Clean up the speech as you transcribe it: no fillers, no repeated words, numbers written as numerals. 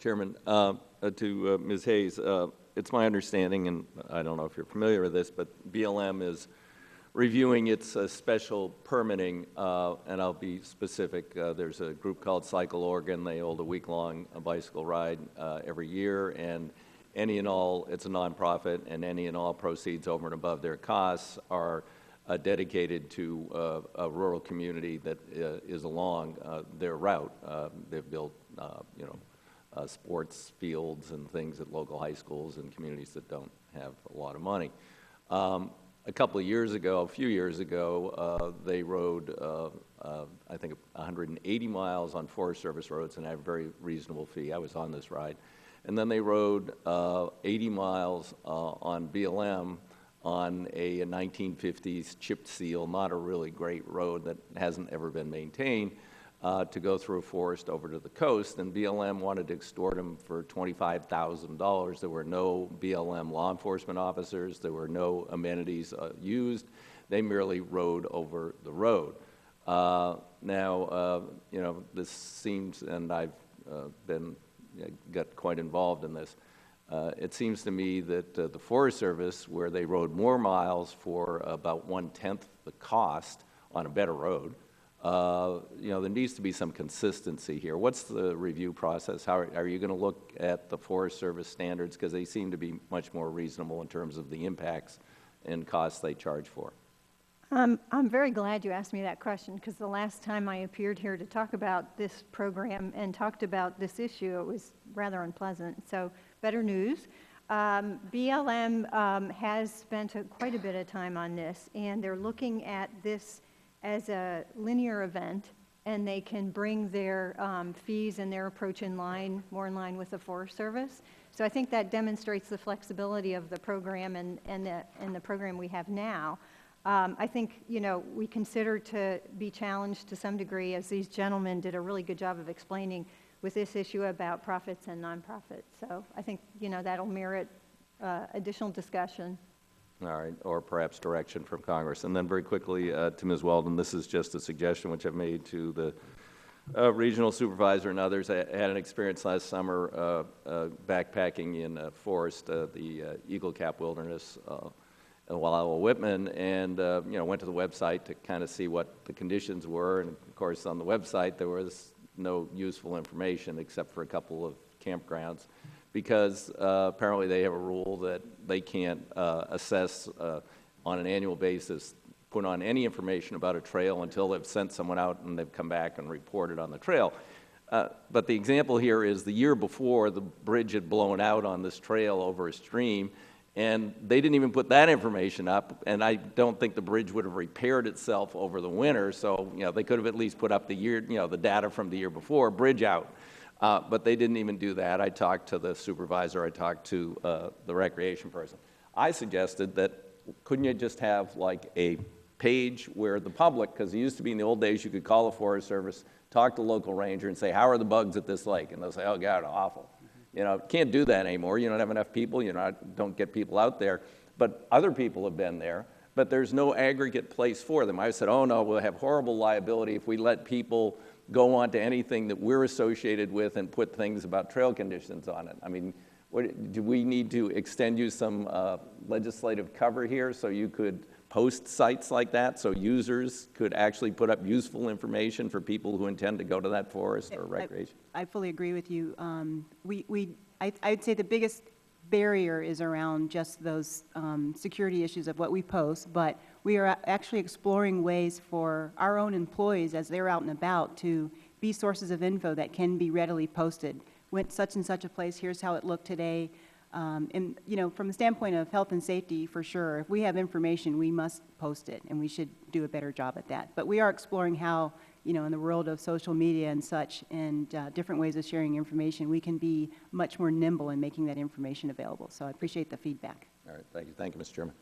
Mr. Chairman. To Ms. Hayes, it's my understanding, and I don't know if you're familiar with this, but BLM is reviewing its special permitting, and I'll be specific. There's a group called Cycle Oregon. They hold a week-long bicycle ride every year, and any and all, it's a nonprofit, and any and all proceeds over and above their costs are dedicated to a rural community that is along their route. They've built, sports fields and things at local high schools and communities that don't have a lot of money. A couple of years ago, a few years ago, they rode, I think, 180 miles on Forest Service roads and had a very reasonable fee. I was on this ride. And then they rode 80 miles on BLM on a 1950s chipped seal, not a really great road that hasn't ever been maintained, to go through a forest over to the coast. And BLM wanted to extort them for $25,000. There were no BLM law enforcement officers. There were no amenities used. They merely rode over the road. Now, this seems, and I've got quite involved in this, it seems to me that the Forest Service, where they rode more miles for about 1/10 the cost on a better road, there needs to be some consistency here. What's the review process? How are you going to look at the Forest Service standards? Because they seem to be much more reasonable in terms of the impacts and costs they charge for. I'm very glad you asked me that question, because the last time I appeared here to talk about this program and talked about this issue, it was rather unpleasant. So better news. BLM has spent quite a bit of time on this, and they're looking at this as a linear event, and they can bring their fees and their approach more in line with the Forest Service. So I think that demonstrates the flexibility of the program and the program we have now. I think, we consider to be challenged to some degree, as these gentlemen did a really good job of explaining with this issue about profits and nonprofits. So I think, that'll merit additional discussion. All right, or perhaps direction from Congress. And then very quickly to Ms. Weldon, this is just a suggestion which I've made to the regional supervisor and others. I had an experience last summer backpacking in a forest, the Eagle Cap Wilderness, while Whitman, and went to the website to kind of see what the conditions were. And of course, on the website there was no useful information except for a couple of campgrounds, because apparently they have a rule that they can't assess on an annual basis, put on any information about a trail until they've sent someone out and they've come back and reported on the trail. But the example here is the year before, the bridge had blown out on this trail over a stream, and they didn't even put that information up, and I don't think the bridge would have repaired itself over the winter, so they could have at least put up the year, the data from the year before, bridge out. But they didn't even do that. I talked to the supervisor, I talked to the recreation person. I suggested that couldn't you just have like a page where the public, because it used to be in the old days you could call the Forest Service, talk to the local ranger and say, how are the bugs at this lake? And they'll say, oh God, awful. Can't do that anymore. You don't have enough people, don't get people out there. But other people have been there, but there's no aggregate place for them. I said, oh no, we'll have horrible liability if we let people go on to anything that we're associated with and put things about trail conditions on it. I mean, do we need to extend you some legislative cover here so you could post sites like that so users could actually put up useful information for people who intend to go to that forest or recreation? I fully agree with you. I'd say the biggest barrier is around just those security issues of what we post, but we are actually exploring ways for our own employees as they're out and about to be sources of info that can be readily posted. Went such and such a place, here's how it looked today. And from the standpoint of health and safety, for sure, if we have information, we must post it, and we should do a better job at that. But we are exploring how, in the world of social media and such, and different ways of sharing information, we can be much more nimble in making that information available. So I appreciate the feedback. All right, thank you. Thank you, Mr. Chairman.